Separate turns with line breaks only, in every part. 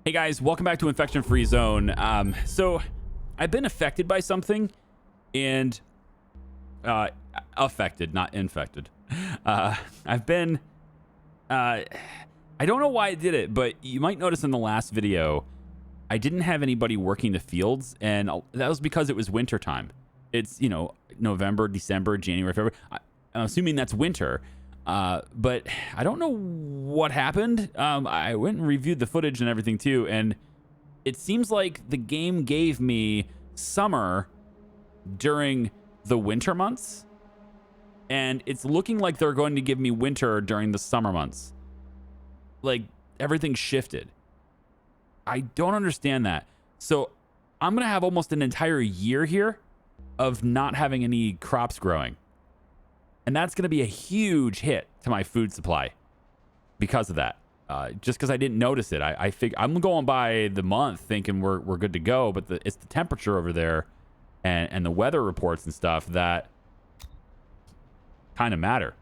Hey guys, welcome back to Infection Free Zone. So I've been affected by something, and affected, not infected. I've been I don't know why I did it, but you might notice in the last video I didn't have anybody working the fields, and that was because it was winter time. It's, November, December, January, February. I'm assuming that's winter. But I don't know what happened. I went and reviewed the footage and everything too, and it seems like the game gave me summer during the winter months, and it's looking like they're going to give me winter during the summer months. Like, everything shifted. I don't understand that. So I'm going to have almost an entire year here of not having any crops growing. And that's going to be a huge hit to my food supply because of that. Just because I didn't notice it. I I'm going by the month thinking we're good to go, but it's the temperature over there and the weather reports and stuff that kind of matter.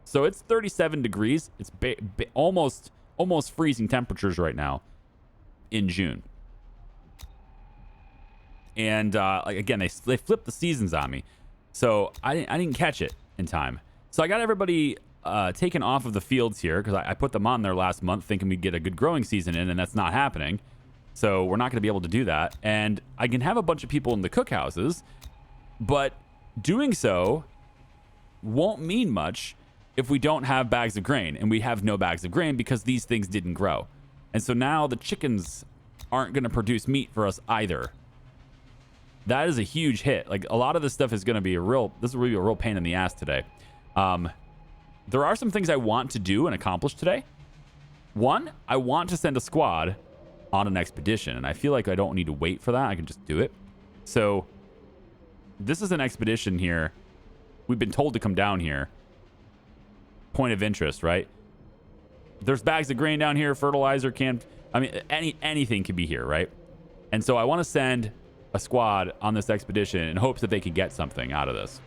So it's 37 degrees. It's almost freezing temperatures right now in June. And again, they flipped the seasons on me. So I didn't catch it in time. So I got everybody taken off of the fields here because I put them on there last month thinking we'd get a good growing season in, and that's not happening. So we're not going to be able to do that. And I can have a bunch of people in the cookhouses, but doing so won't mean much if we don't have bags of grain. And we have no bags of grain because these things didn't grow. And so now the chickens aren't going to produce meat for us either. That is a huge hit. Like, a lot of this stuff is going to be this will be a real pain in the ass today. There are some things I want to do and accomplish today. One, I want to send a squad on an expedition, and I feel like I don't need to wait for that. I can just do it. So this is an expedition here. We've been told to come down here. Point of interest, right? There's bags of grain down here, fertilizer, anything could be here, right? And so I want to send a squad on this expedition in hopes that they can get something out of this.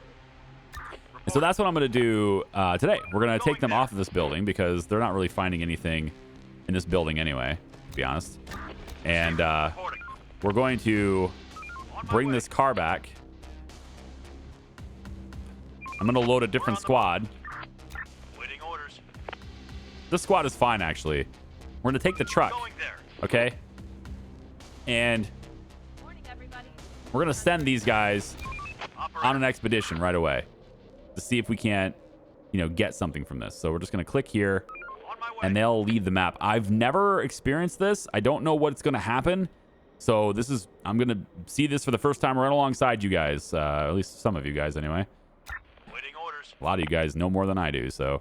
And so that's what I'm going to do today. We're going to take them off of this building because they're not really finding anything in this building anyway, to be honest. And we're going to bring this car back. I'm going to load a different squad. This squad is fine, actually. We're going to take the truck, okay? And we're going to send these guys on an expedition right away to see if we can't, get something from this. So we're just going to click here, and they'll leave the map. I've never experienced this. I don't know what's going to happen. So I'm going to see this for the first time right alongside you guys, at least some of you guys anyway. A lot of you guys know more than I do, so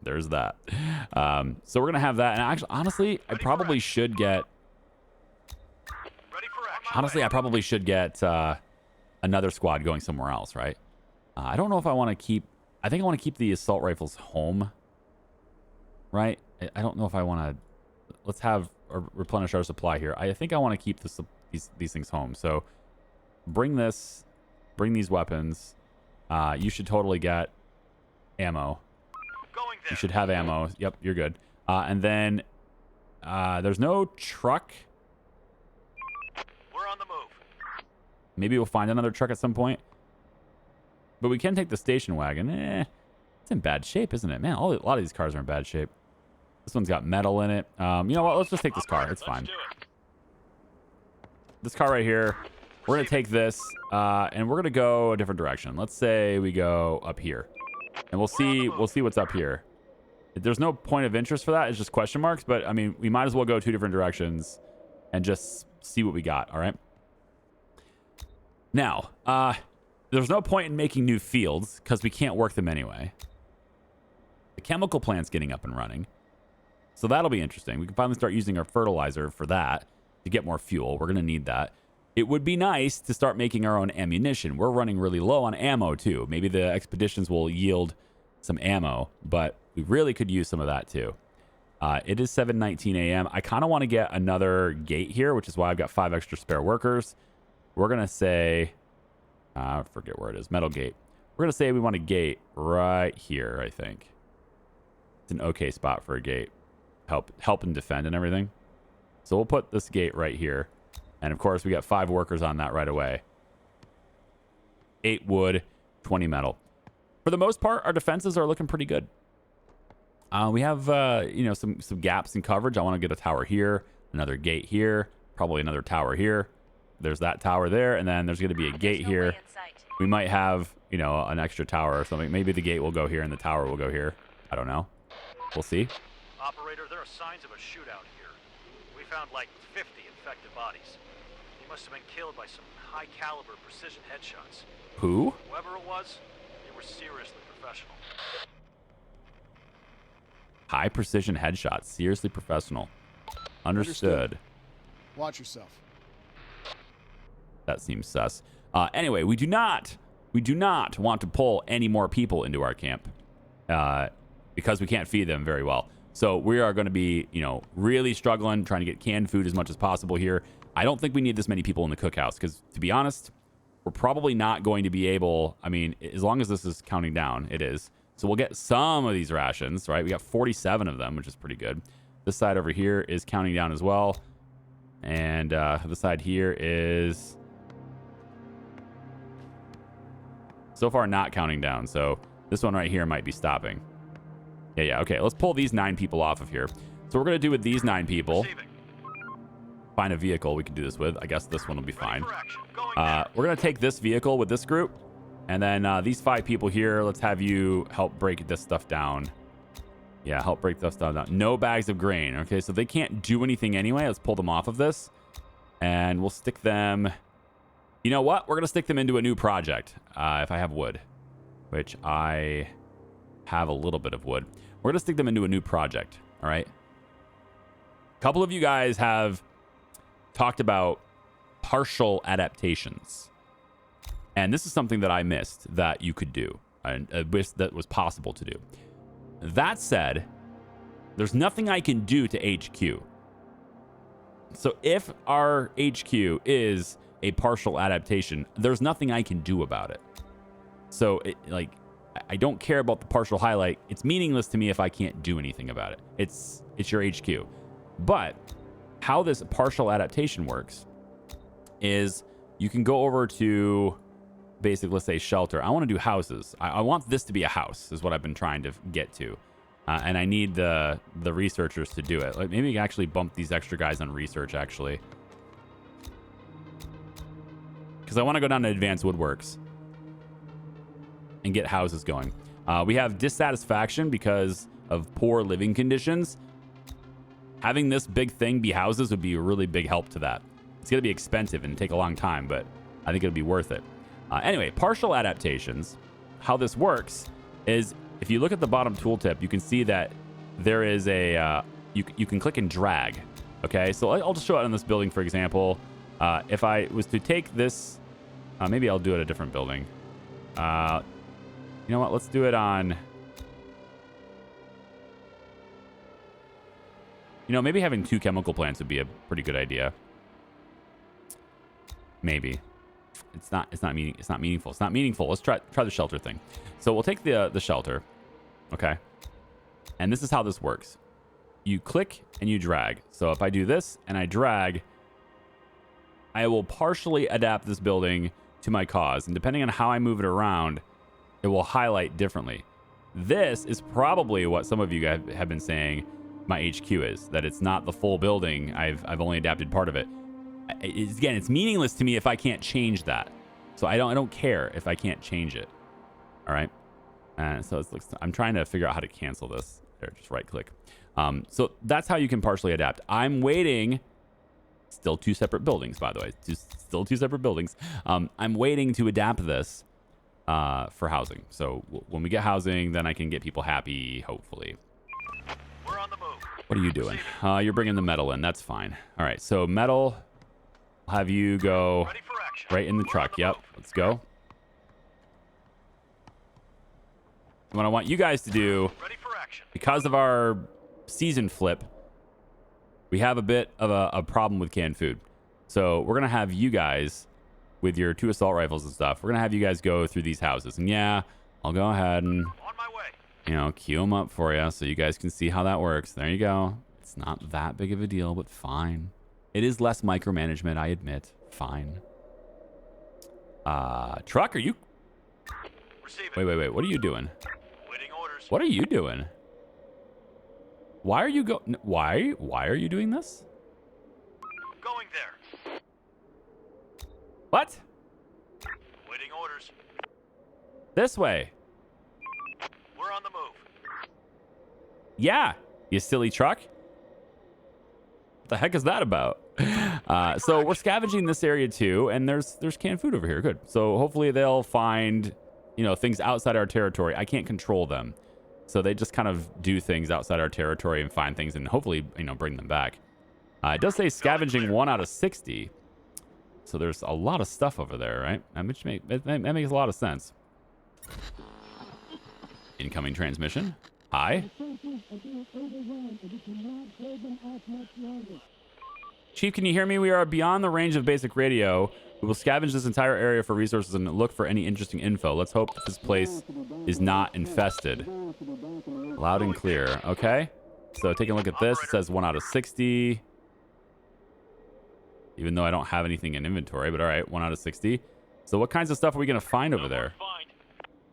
there's that. So we're going to have that. And actually, honestly, I probably should get... another squad going somewhere else, right? I don't know if I want to keep... I think I want to keep the assault rifles home, right? I don't know if I want to... Let's replenish our supply here. I think I want to keep these things home. So bring these weapons. You should totally get ammo. You should have ammo. Yep, you're good. And then there's no truck.
We're on the move.
Maybe we'll find another truck at some point. But we can take the station wagon. It's in bad shape, isn't it? Man, a lot of these cars are in bad shape. This one's got metal in it. You know what? Let's just take this car. It's fine. This car right here. We're going to take this, and we're going to go a different direction. Let's say we go up here. And we'll see what's up here. There's no point of interest for that. It's just question marks. But, I mean, we might as well go two different directions and just see what we got, all right? Now, there's no point in making new fields because we can't work them anyway. The chemical plant's getting up and running. So that'll be interesting. We can finally start using our fertilizer for that to get more fuel. We're going to need that. It would be nice to start making our own ammunition. We're running really low on ammo, too. Maybe the expeditions will yield some ammo, but we really could use some of that, too. It is 7:19 a.m. I kind of want to get another gate here, which is why I've got 5 extra spare workers. We're going to say... I forget where it is. Metal gate. We're going to say we want a gate right here, I think. It's an okay spot for a gate. help and defend and everything. So we'll put this gate right here. And of course, we got 5 workers on that right away. 8 wood, 20 metal. For the most part, our defenses are looking pretty good. We have, you know, some gaps in coverage. I want to get a tower here, another gate here, probably another tower here. There's that tower there, and then there's going to be a gate here. We might have, you know, an extra tower or something. Maybe the gate will go here and the tower will go here. I don't know. We'll see.
Operator, there are signs of a shootout here. We found like 50 infected bodies. They must have been killed by some high-caliber precision headshots.
Who?
Whoever it was, they were seriously professional.
High precision headshots. Seriously professional. Understood.
Watch yourself.
That seems sus. Anyway, we do not want to pull any more people into our camp because we can't feed them very well. So we are going to be, you know, really struggling, trying to get canned food as much as possible here. I don't think we need this many people in the cookhouse because, to be honest, we're probably not going to be able. I mean, as long as this is counting down, it is. So we'll get some of these rations, right? We got 47 of them, which is pretty good. This side over here is counting down as well. And the side here is so far not counting down. So this one right here might be stopping. Yeah. Okay, let's pull these 9 people off of here. So we're going to do with these 9 people. Find a vehicle we can do this with. I guess this one will be fine. We're going to take this vehicle with this group. And then these 5 people here, let's have you help break this stuff down. Yeah, help break this stuff down. No bags of grain. Okay, so they can't do anything anyway. Let's pull them off of this. And we'll stick them... You know what? We're going to stick them into a new project. If I have wood, which I have a little bit of wood. We're going to stick them into a new project. All right? A couple of you guys have talked about partial adaptations. And this is something that I missed that you could do. And I wish that was possible to do. That said, there's nothing I can do to HQ. So if our HQ is a partial adaptation, there's nothing I can do about it. So I don't care about the partial highlight. It's meaningless to me if I can't do anything about it. It's your HQ. But how this partial adaptation works is you can go over to basic, let's say shelter. I want to do houses. I want this to be a house is what I've been trying to get to. And I need the researchers to do it. Like maybe we can actually bump these extra guys on research actually. Because I want to go down to advanced woodworks and get houses going. We have dissatisfaction because of poor living conditions. Having this big thing be houses would be a really big help to that. It's going to be expensive and take a long time, but I think it'll be worth it. Anyway, partial adaptations, how this works is if you look at the bottom tooltip, you can see that there is a, you can click and drag. Okay, so I'll just show it on this building, for example. If I was to take this, maybe I'll do it a different building. You know what? Let's do it on, you know, maybe having 2 chemical plants would be a pretty good idea. Maybe. It's not meaningful. It's not meaningful. Let's try the shelter thing. So we'll take the shelter. Okay. And this is how this works. You click and you drag. So if I do this and I drag, I will partially adapt this building to my cause. And depending on how I move it around, it will highlight differently. This is probably what some of you guys have been saying my HQ is, that it's not the full building. I've only adapted part of it. Again, it's meaningless to me if I can't change that. So I don't care if I can't change it. All right. And so I'm trying to figure out how to cancel this. There, just right click. So that's how you can partially adapt. I'm waiting. Still 2 separate buildings, by the way. Still 2 separate buildings. I'm waiting to adapt this for housing. So when we get housing, then I can get people happy, hopefully.
We're on the move.
What are you doing? You're bringing the metal in. That's fine. All right. So metal. I'll have you go right in the truck. Yep. Let's go. What I want you guys to do, because of our season flip, we have a bit of a problem with canned food. So we're going to have you guys with your 2 assault rifles and stuff. We're going to have you guys go through these houses. And yeah, I'll go ahead and, you know, queue them up for you so you guys can see how that works. There you go. It's not that big of a deal, but fine. It is less micromanagement, I admit. Fine. Truck, are you... Wait. What are you doing?
Waiting orders.
What are you doing? Why are you Why are you doing this?
Going there.
What?
Waiting orders.
This way.
We're on the move.
Yeah, you silly truck. What the heck is that about? So we're scavenging this area too, and there's canned food over here. Good. So hopefully they'll find, things outside our territory. I can't control them. So they just kind of do things outside our territory and find things and hopefully, bring them back. It does say scavenging 1 out of 60. So there's a lot of stuff over there, right? That makes a lot of sense. Incoming transmission. Hi. Chief, can you hear me? We are beyond the range of basic radio. We will scavenge this entire area for resources and look for any interesting info. Let's hope that this place is not infested. Loud and clear. Okay. So taking a look at this, it says 1 out of 60. Even though I don't have anything in inventory, but all right, 1 out of 60. So what kinds of stuff are we going to find over there?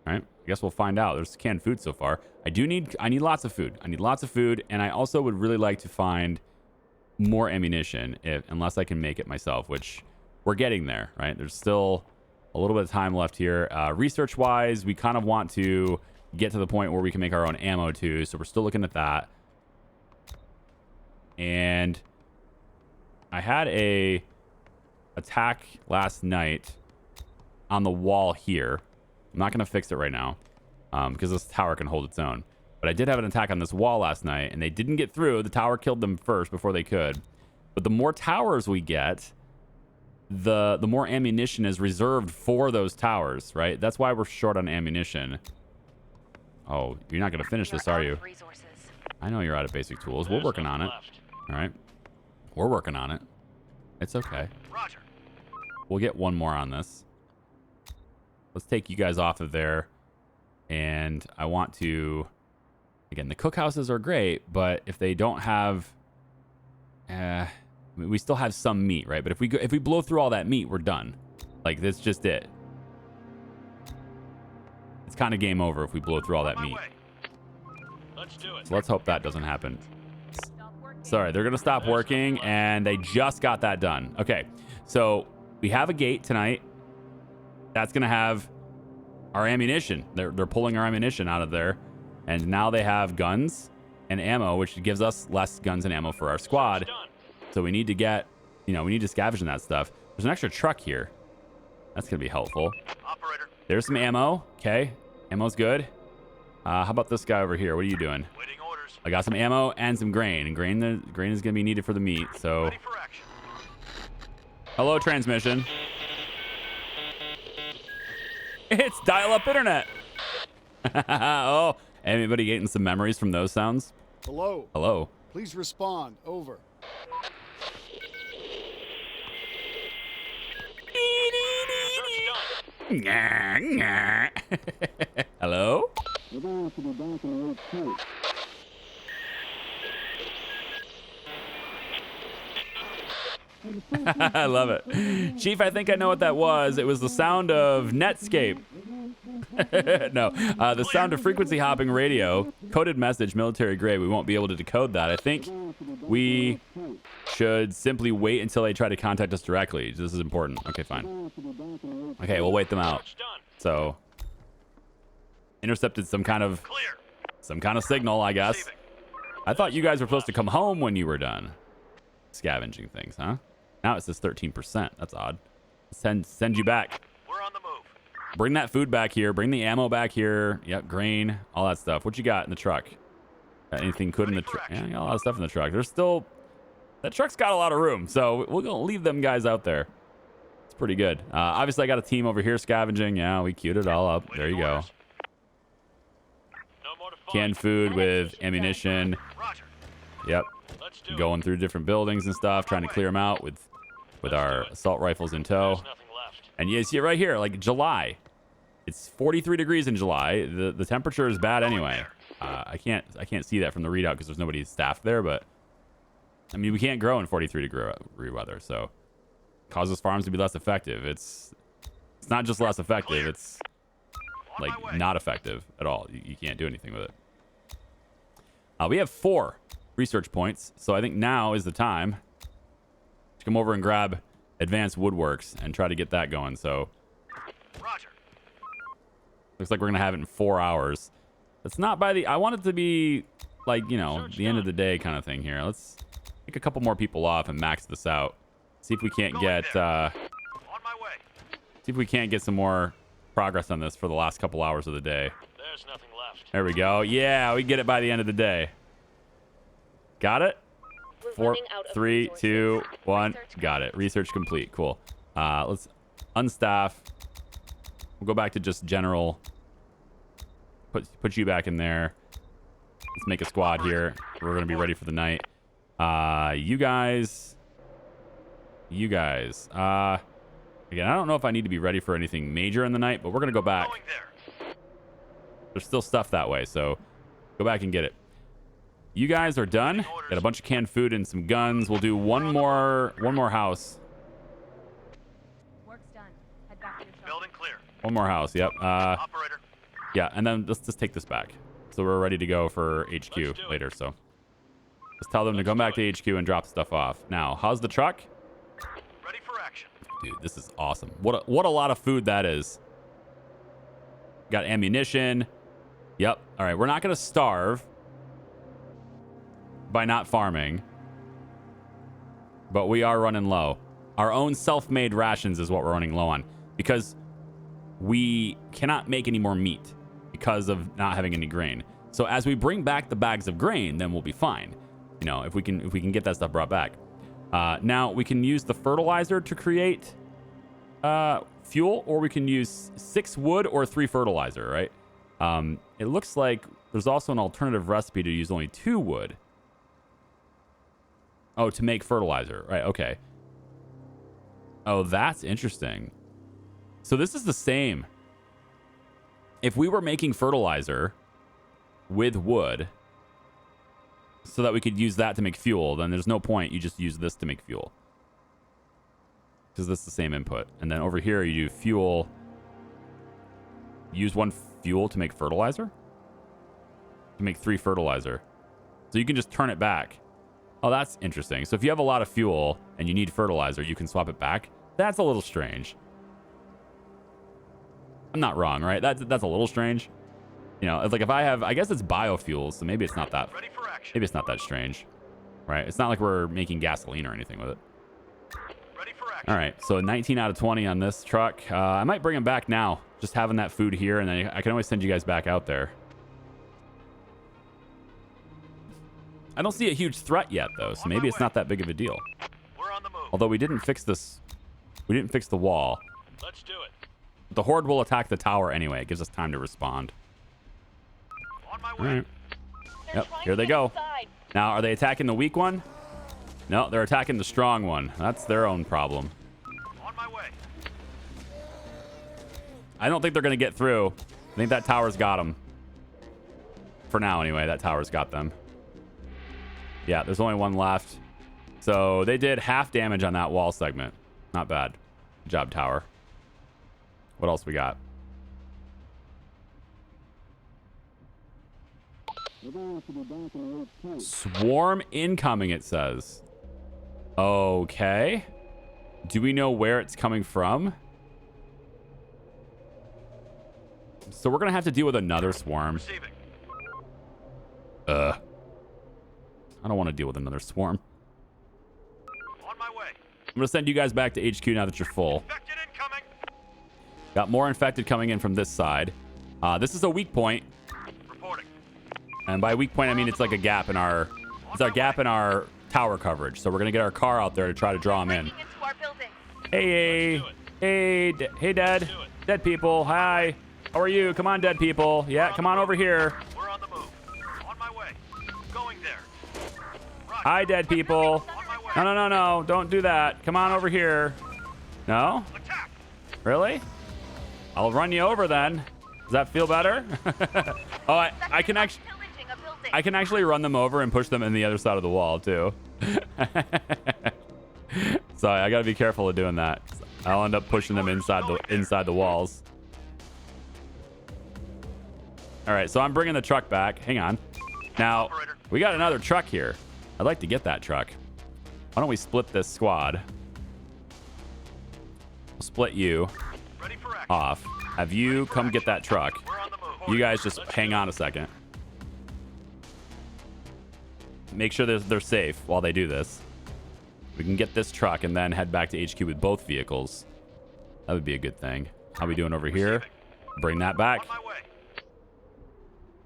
All right, I guess we'll find out. There's canned food so far. I need lots of food. I need lots of food, and I also would really like to find more ammunition, unless I can make it myself, which we're getting there, right? There's still a little bit of time left here. Research-wise, we kind of want to get to the point where we can make our own ammo too, so we're still looking at that. And I had a attack last night on the wall here. I'm not going to fix it right now because this tower can hold its own. But I did have an attack on this wall last night, and they didn't get through. The tower killed them first before they could. But the more towers we get, the more ammunition is reserved for those towers, right? That's why we're short on ammunition. Oh, you're not going to finish this, are you? I know you're out of basic tools. We're working on it. All right. We're working on it. It's okay.
Roger.
We'll get one more on this. Let's take you guys off of there. And I want to... Again, the cookhouses are great, but if they don't have... we still have some meat, right? But if we blow through all that meat, we're done. Like, that's just it. It's kind of game over if we blow through all that meat.
Let's do it.
So let's hope that doesn't happen. Sorry, they're going to stop working, and they just got that done. Okay, so we have a gate tonight. That's going to have our ammunition. They're pulling our ammunition out of there, and now they have guns and ammo, which gives us less guns and ammo for our squad. So we need to get, we need to scavenge that stuff. There's an extra truck here. That's going to be helpful.
Operator.
There's some ammo. Okay, ammo's good. How about this guy over here? What are you doing?
Waiting orders.
I got some ammo and some grain. And grain is going to be needed for the meat. So,
Ready for action.
hello, transmission. It's dial-up internet. Oh, anybody getting some memories from those sounds?
Hello.
Hello.
Please respond. Over.
Hello? I love it. Chief, I think I know what that was. It was the sound of Netscape. No, the sound of frequency hopping radio. Coded message, military grade. We won't be able to decode that. I think we should simply wait until they try to contact us directly. This is important. Okay, fine. Okay, we'll wait them out. So, intercepted some kind of signal, I guess. I thought you guys were supposed to come home when you were done scavenging things, huh? Now it says 13%. That's odd. Send you back.
We're on the move.
Bring that food back here. Bring the ammo back here. Yep, grain, all that stuff. What you got in the truck? Got anything good in the truck? Yeah, I got a lot of stuff in the truck. There's still... That truck's got a lot of room, so we're going to leave them guys out there. It's pretty good. Obviously, I got a team over here scavenging. Yeah, we queued it all up. There you go. Canned food with ammunition.
Roger.
Yep. Going through different buildings and stuff, trying to clear them out with our assault rifles in tow. And you see it right here, like July. It's 43 degrees in July. The temperature is bad anyway. I can't see that from the readout because there's nobody staffed there, but I mean, we can't grow in 43-degree weather, so causes farms to be less effective. It's not just less effective, it's like not effective at all. You can't do anything with it. We have 4 research points, so I think now is the time to come over and grab Advanced Woodworks and try to get that going. So
Roger.
looks like we're gonna have it in 4 hours. It's not by the. I want it to be like, you know, the end of the day kind of thing here. Let's take a couple more people off and max this out. See if we can't get.
On my way.
See if we can't get some more progress on this for the last couple hours of the day.
There's nothing left.
There we go. Yeah, we get it by the end of the day. Got it? 4, 3, 2, 1. Got it. Research complete. Cool. Let's unstaff. We'll go back to just general. Put you back in there. Let's make a squad here. We're going to be ready for the night. You guys. Again, I don't know if I need to be ready for anything major in the night, but we're going to go back. There's still stuff that way, so go back and get it. You guys are done. Got a bunch of canned food and some guns. We'll do one more house.
Work's done. Head back to your truck.
Building clear.
One more house. Yep.
Operator.
Yeah, and then let's just take this back. So we're ready to go for HQ later. So just tell them to go back to HQ and drop stuff off. Now, how's the truck?
Ready for action.
Dude, this is awesome. What a lot of food that is. Got ammunition. Yep. All right, we're not going to starve by not farming, but we are running low. Our own self-made rations is what we're running low on because we cannot make any more meat because of not having any grain. So as we bring back the bags of grain, then we'll be fine. You know, if we can get that stuff brought back. Now we can use the fertilizer to create fuel, or we can use 6 wood or 3 fertilizer, right? It looks like there's also an alternative recipe to use only 2 wood. Oh, to make fertilizer. Right, okay. Oh, that's interesting. So this is the same. If we were making fertilizer with wood so that we could use that to make fuel, then there's no point. You just use this to make fuel. Because this is the same input. And then over here, you do fuel. Use 1 fuel to make fertilizer? To make 3 fertilizer. So you can just turn it back. Oh, that's interesting. So if you have a lot of fuel and you need fertilizer, you can swap it back. That's a little strange. I'm not wrong, right? That's a little strange. You know, it's like if I guess it's biofuels, so maybe it's not that. Maybe it's not that strange, right? It's not like we're making gasoline or anything with it.
Ready for action.
All right, so 19 out of 20 on this truck. I might bring them back now, just having that food here, and then I can always send you guys back out there. I don't see a huge threat yet, though, so maybe it's not that big of a deal.
We're on the move.
Although we didn't fix this. We didn't fix the wall.
Let's do it.
The horde will attack the tower anyway. It gives us time to respond.
On my
All
way.
right. Yep, here they go. Now, are they attacking the weak one? No, they're attacking the strong one. That's their own problem.
On my way.
I don't think they're going to get through. I think that tower's got them. For now, anyway, that tower's got them. Yeah, there's only 1 left. So they did half damage on that wall segment. Not bad. Good job, tower. What else we got? Swarm incoming, it says. Okay. Do we know where it's coming from? So we're going to have to deal with another swarm.
Receiving.
I don't want to deal with another swarm.
On my way.
I'm going to send you guys back to HQ now that you're full.
Infected incoming.
Got more infected coming in from this side. This is a weak point.
Reporting.
And by weak point, I mean it's like a gap in our... It's our gap in our tower coverage. So we're going to get our car out there to try to draw them in. Hey, hey, dead. Dead people. Hi. How are you? Come on, dead people. Yeah, come on over here.
We're on the move. On my way. Going there. Roger.
Hi, dead people.
On my way.
No, no, no, no. Don't do that. Come on over here. No?
Attack.
Really? I'll run you over then. Does that feel better? Oh, I can actually run them over and push them in the other side of the wall too. So I gotta be careful of doing that. I'll end up pushing them inside the walls. All right, so I'm bringing the truck back. Hang on. Now we got another truck here. I'd like to get that truck. Why don't we split this squad? We'll split you off. Have you come get that truck? You guys just hang on a second. Make sure they're safe while they do this. We can get this truck and then head back to HQ with both vehicles. That would be a good thing. How we doing over here? Bring that back.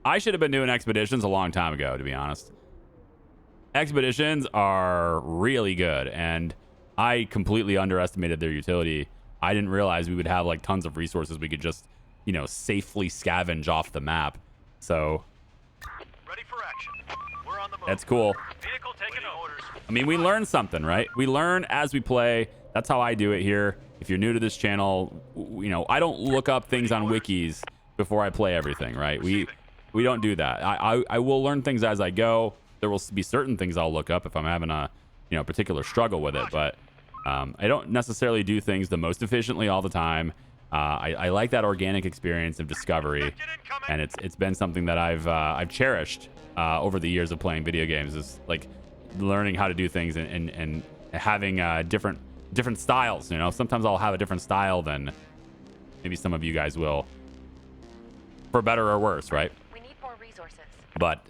I should have been doing expeditions a long time ago, to be honest. Expeditions are really good, and I completely underestimated their utility. I didn't realize we would have like tons of resources we could just, you know, safely scavenge off the map. So
Ready for action. We're on the move.
that's cool.
Vehicle taking orders.
I mean, we learn something, right? We learn as we play. That's how I do it here. If you're new to this channel, you know, I don't look up things on wikis before I play everything, right? We don't do that. I will learn things as I go. There will be certain things I'll look up if I'm having a, you know, particular struggle with it, but I don't necessarily do things the most efficiently all the time. I like that organic experience of discovery, and it's been something that I've cherished over the years of playing video games. Is like learning how to do things and having different styles. You know, sometimes I'll have a different style than maybe some of you guys will, for better or worse, right?
We need more resources.
But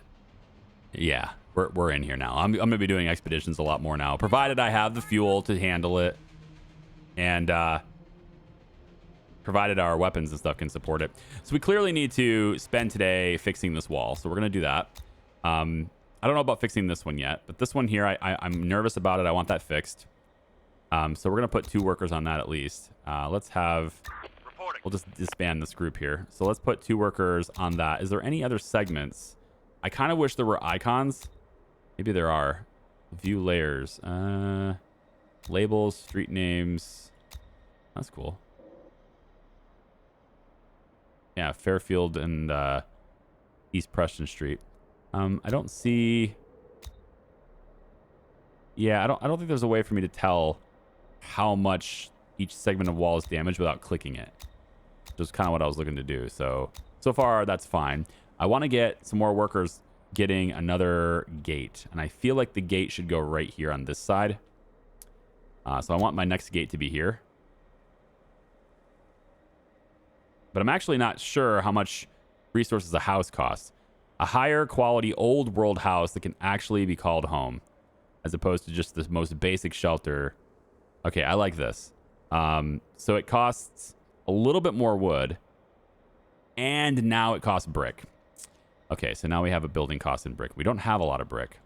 yeah, we're in here now. I'm gonna be doing expeditions a lot more now, provided I have the fuel to handle it, and provided our weapons and stuff can support it. So we clearly need to spend today fixing this wall. So we're gonna do that. I don't know about fixing this one yet, but this one here, I'm nervous about it. I want that fixed. So we're gonna put 2 workers on that at least. Let's have. We'll just disband this group here. So let's put 2 workers on that. Is there any other segments? I kind of wish there were icons. Maybe there are. View layers. Labels, street names. That's cool. Yeah, Fairfield and East Preston Street. I don't see. Yeah, I don't think there's a way for me to tell how much each segment of wall is damaged without clicking it. Just kind of what I was looking to do. So far that's fine. I want to get some more workers getting another gate, and I feel like the gate should go right here on this side. So I want my next gate to be here. But I'm actually not sure how much resources a house costs. A higher quality old world house that can actually be called home, as opposed to just this most basic shelter. Okay, I like this. So it costs a little bit more wood, and now it costs brick. Okay, so now we have a building cost in brick. We don't have a lot of brick,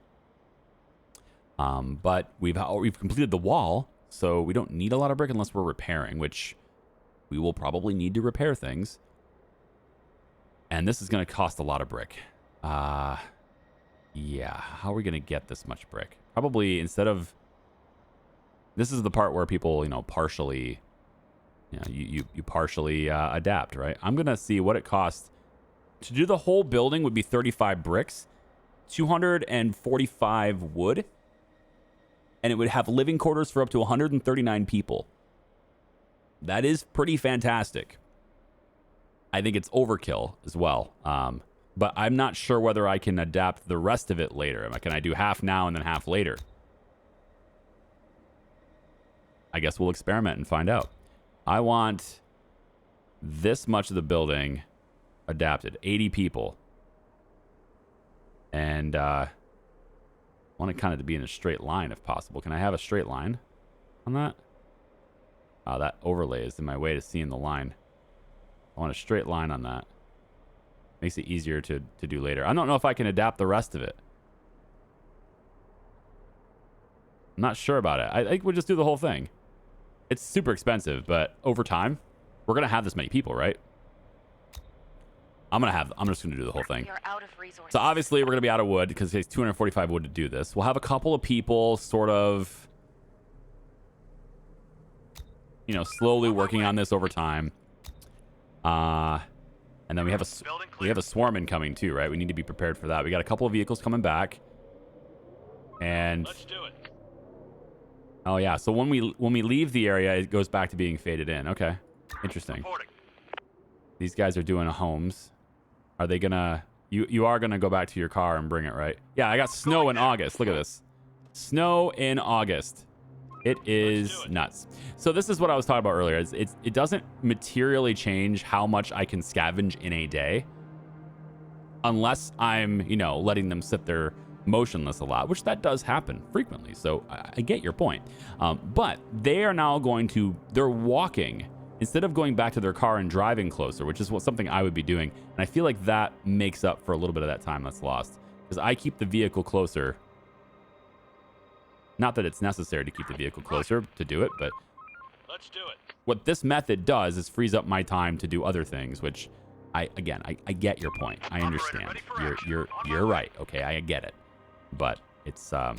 but we've completed the wall, so we don't need a lot of brick unless we're repairing, which we will probably need to repair things. And this is going to cost a lot of brick. Yeah, how are we going to get this much brick? Probably instead of. This is the part where people, you know, partially. You know, you partially adapt, right? I'm going to see what it costs. To do the whole building would be 35 bricks, 245 wood, and it would have living quarters for up to 139 people. That is pretty fantastic. I think it's overkill as well. But I'm not sure whether I can adapt the rest of it later. Can I do half now and then half later? I guess we'll experiment and find out. I want this much of the building adapted, 80 people. And I want it kind of to be in a straight line if possible. Can I have a straight line on that? Oh, that overlay is in my way to seeing the line. I want a straight line on that. Makes it easier to do later. I don't know if I can adapt the rest of it. I'm not sure about it. I think we'll just do the whole thing. It's super expensive, but over time, we're going to have this many people, right? I'm just going to do the whole thing.
We are out of resources.
So obviously, we're going to be out of wood because it takes 245 wood to do this. We'll have a couple of people sort of, you know, slowly working on this over time. And then we have a swarm incoming too, right? We need to be prepared for that. We got a couple of vehicles coming back. And
Let's do it.
oh yeah, so when we leave the area, it goes back to being faded in. Okay, interesting.
Reporting.
These guys are doing a homes. Are they gonna? You are gonna go back to your car and bring it, right? Yeah, I got snow in August. Look at this, snow in August. It is nuts. So this is what I was talking about earlier. It doesn't materially change how much I can scavenge in a day, unless I'm letting them sit there motionless a lot, which that does happen frequently. So I get your point. But they are now they're walking instead of going back to their car and driving closer, which is something I would be doing. And I feel like that makes up for a little bit of that time that's lost because I keep the vehicle closer. Not that it's necessary to keep the vehicle closer to do it, but
Let's do it.
what this method does is frees up my time to do other things, which I get your point. I understand. You're right. Okay, I get it. But it's I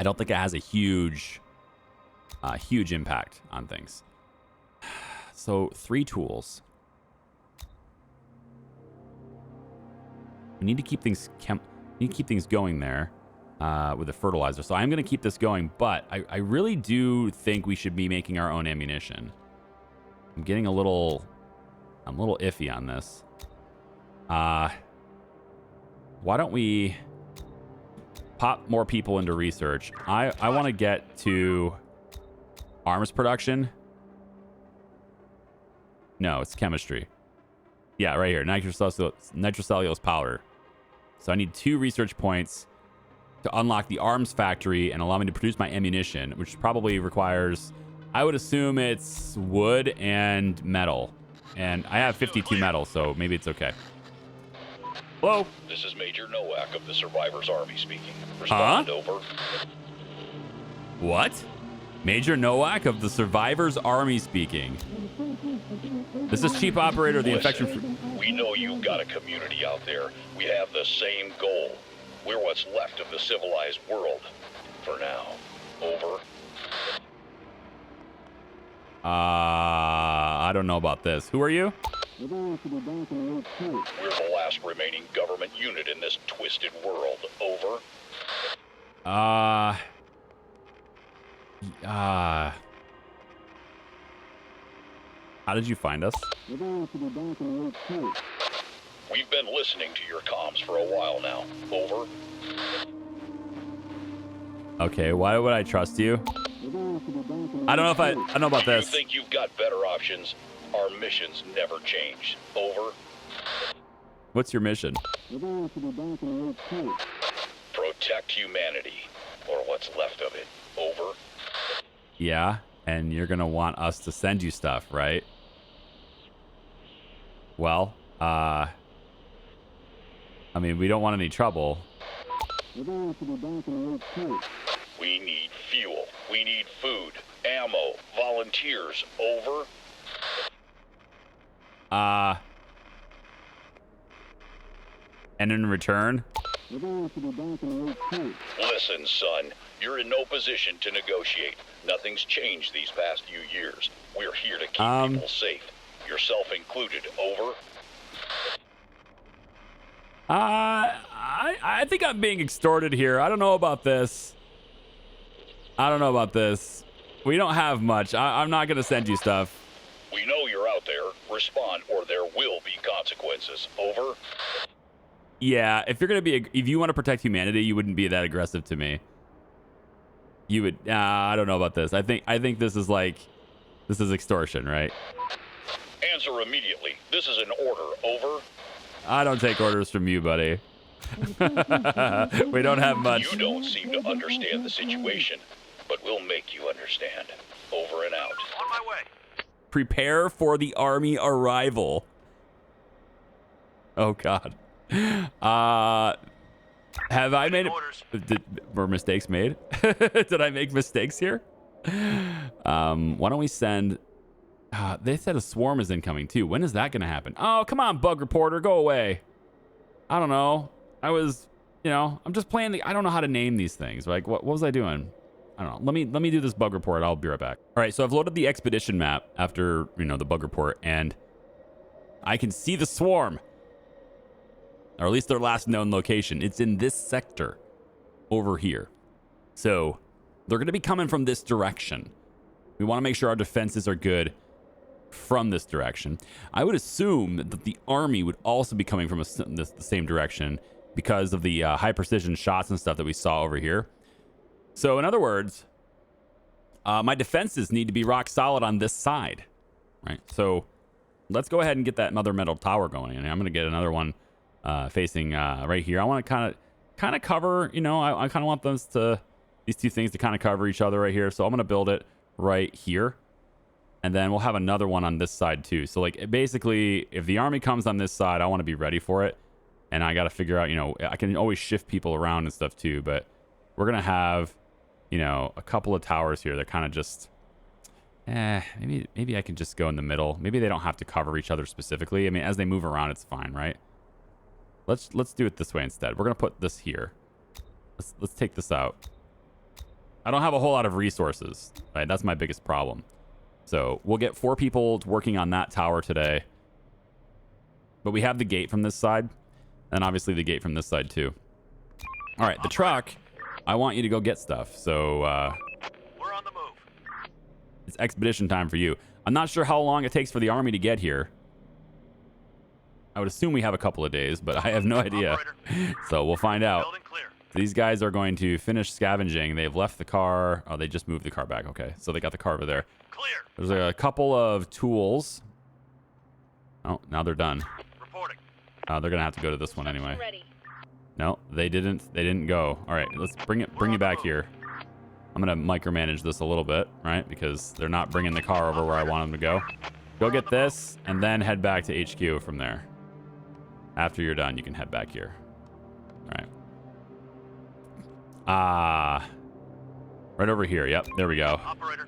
don't think it has a huge impact on things. So 3 tools. We need to keep things going there with the fertilizer. So I'm going to keep this going, but I really do think we should be making our own ammunition. I'm a little iffy on this. Why don't we pop more people into research? I want to get to arms production. No, it's chemistry. Yeah, right here. Nitrocellulose powder. So I need 2 research points to unlock the arms factory and allow me to produce my ammunition, which probably requires, I would assume it's wood and metal. And I have 52 metal, so maybe it's okay. Hello?
This is Major Nowak of the Survivors Army speaking. Respond, over.
What? Major Nowak of the Survivors Army speaking. This is Chief Operator of the Infection...
We know you've got a community out there. We have the same goal. We're what's left of the civilized world. For now. Over.
I don't know about this. Who are you?
We're the last remaining government unit in this twisted world. Over.
How did you find us?
We've been listening to your comms for a while now. Over.
Okay, why would I trust you? I don't know about this.
You think you've got better options? Our missions never change. Over.
What's your mission?
Protect humanity, or what's left of it. Over.
Yeah, and you're gonna want us to send you stuff, right? Well, I mean, we don't want any trouble.
We need fuel. We need food, ammo, volunteers. Over.
And in return?
Listen, son, you're in no position to negotiate. Nothing's changed these past few years. We're here to keep people safe, yourself included. Over.
I think I'm being extorted here. I don't know about this. We don't have much. I'm not gonna send you stuff.
We know you're out there. Respond, or there will be consequences. Over.
Yeah, if you want to protect humanity, you wouldn't be that aggressive to me. You would. I don't know about this. I think this is extortion, right?
Answer immediately. This is an order. Over.
I don't take orders from you, buddy. We don't have much.
You don't seem to understand the situation, but we'll make you understand. Over and out.
On my way.
Prepare for the army arrival. Oh God. Have I made
orders?
Were mistakes made? Did I make mistakes here? Why don't we send? They said a swarm is incoming too. When is that going to happen? Oh, come on, bug reporter, go away. I don't know. I'm just playing I don't know how to name these things. Like, what was I doing? I don't know. Let me do this bug report. I'll be right back. All right, so I've loaded the expedition map after the bug report, and I can see the swarm, or at least their last known location. It's in this sector. over here. So they're going to be coming from this direction. We want to make sure our defenses are good from this direction. I would assume that the army would also be coming from the same direction because of the high precision shots and stuff that we saw over here. So in other words, my defenses need to be rock solid on this side, right? So let's go ahead and get that another metal tower going. And I'm going to get another one facing right here. I want to kind of cover, you know, I kind of want these two things to kind of cover each other right here. So I'm going to build it right here. And then we'll have another one on this side too. So like basically, if the army comes on this side, I want to be ready for it. And I got to figure out, you know, I can always shift people around and stuff too. But we're going to have, you know, a couple of towers here that kind of just, maybe I can just go in the middle. Maybe they don't have to cover each other specifically. I mean, as they move around, it's fine, right? Let's do it this way instead. We're going to put this here. Let's take this out. I don't have a whole lot of resources, right? That's my biggest problem. So we'll get 4 people working on that tower today. But we have the gate from this side. And obviously the gate from this side too. All right, the truck, I want you to go get stuff. So
We're on the move.
it's expedition time for you. I'm not sure how long it takes for the army to get here. I would assume we have a couple of days, but I have no idea.
Operator.
So we'll find out.
Building clear.
These guys are going to finish scavenging. They've left the car. Oh, they just moved the car back. Okay, so they got the car over there.
Clear.
There's a couple of tools. Oh, now they're done.
Reporting.
They're gonna have to go to this one anyway.
Ready.
No, they didn't. They didn't go. All right, let's bring you back here. I'm gonna micromanage this a little bit, right? Because they're not bringing the car over where I want them to go. Go get this, and then head back to HQ from there. After you're done, you can head back here. All right. Right over here. Yep, there we go.
Operator.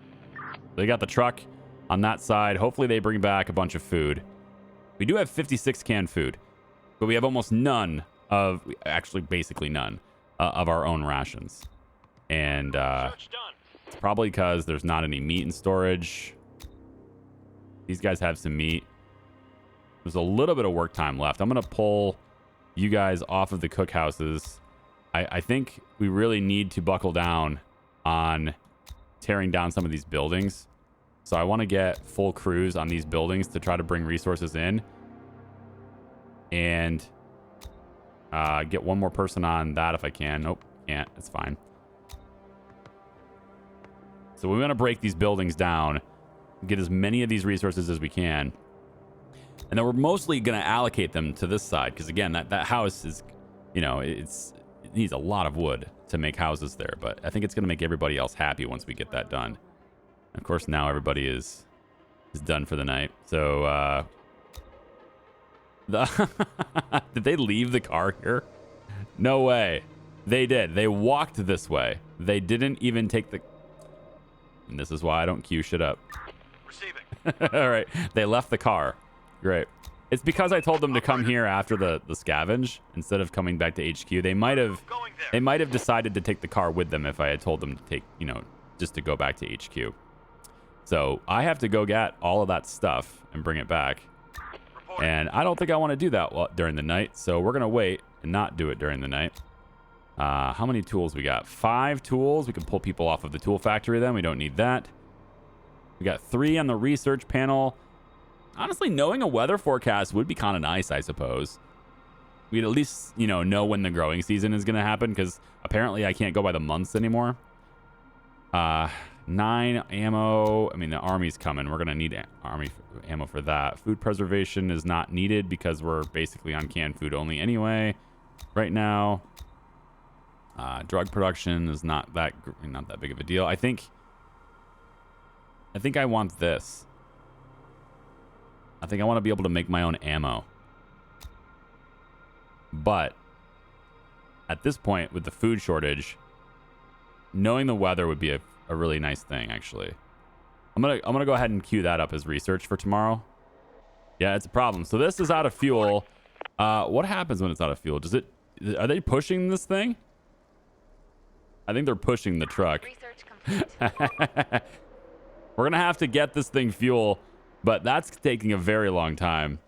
They got the truck on that side. Hopefully they bring back a bunch of food. We do have 56 canned food, but we have almost none of, actually basically none, of our own rations. And
Search done.
it's probably because there's not any meat in storage. These guys have some meat. There's a little bit of work time left. I'm going to pull you guys off of the cookhouses. I think we really need to buckle down on tearing down some of these buildings. So I want to get full crews on these buildings to try to bring resources in. And get one more person on that if I can. Nope, can't. It's fine. So we want to break these buildings down, get as many of these resources as we can. And then we're mostly going to allocate them to this side. Because again, that house is, you know, it needs a lot of wood to make houses there. But I think it's going to make everybody else happy once we get that done. Of course, now everybody is done for the night. So, did they leave the car here? No way. They did. They walked this way. They didn't even take the... And this is why I don't queue shit up.
Receiving.
All right. They left the car. Great. It's because I told them to come here after the scavenge instead of coming back to HQ. They might have decided to take the car with them if I had told them to take, you know, just to go back to HQ. So I have to go get all of that stuff and bring it back.
Reporting.
And I don't think I want to do that during the night. So we're going to wait and not do it during the night. How many tools we got? 5 tools. We can pull people off of the tool factory then. We don't need that. We got 3 on the research panel. Honestly, knowing a weather forecast would be kind of nice, I suppose. We'd at least, you know when the growing season is going to happen, because apparently I can't go by the months anymore. 9 ammo. I mean, the army's coming. We're going to need army ammo for that. Food preservation is not needed because we're basically on canned food only anyway right now. Drug production is not that big of a deal. I think I want this. I think I want to be able to make my own ammo. But at this point, with the food shortage, knowing the weather would be a really nice thing, actually. I'm gonna go ahead and queue that up as research for tomorrow. Yeah, it's a problem. So this is out of fuel. What happens when it's out of fuel? Are they pushing this thing? I think they're pushing the truck.
Research complete.
We're gonna have to get this thing fuel, but that's taking a very long time.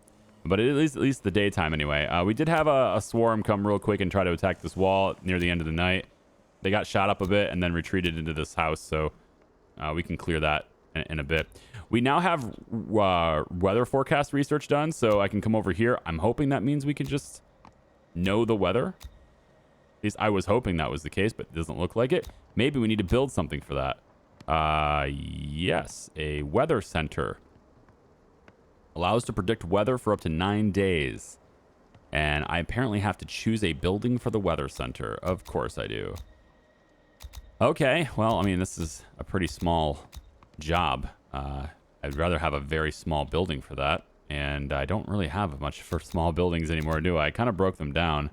But at least the daytime anyway. We did have a swarm come real quick and try to attack this wall near the end of the night. They got shot up a bit and then retreated into this house, so we can clear that in a bit. We now have weather forecast research done, so I can come over here. I'm hoping that means we can just know the weather. At least I was hoping that was the case, but it doesn't look like it. Maybe we need to build something for that. Yes, a weather center. Allows to predict weather for up to 9 days. And I apparently have to choose a building for the weather center. Of course I do. Okay, well, I mean, this is a pretty small job. I'd rather have a very small building for that. And I don't really have much for small buildings anymore, do I? I kind of broke them down.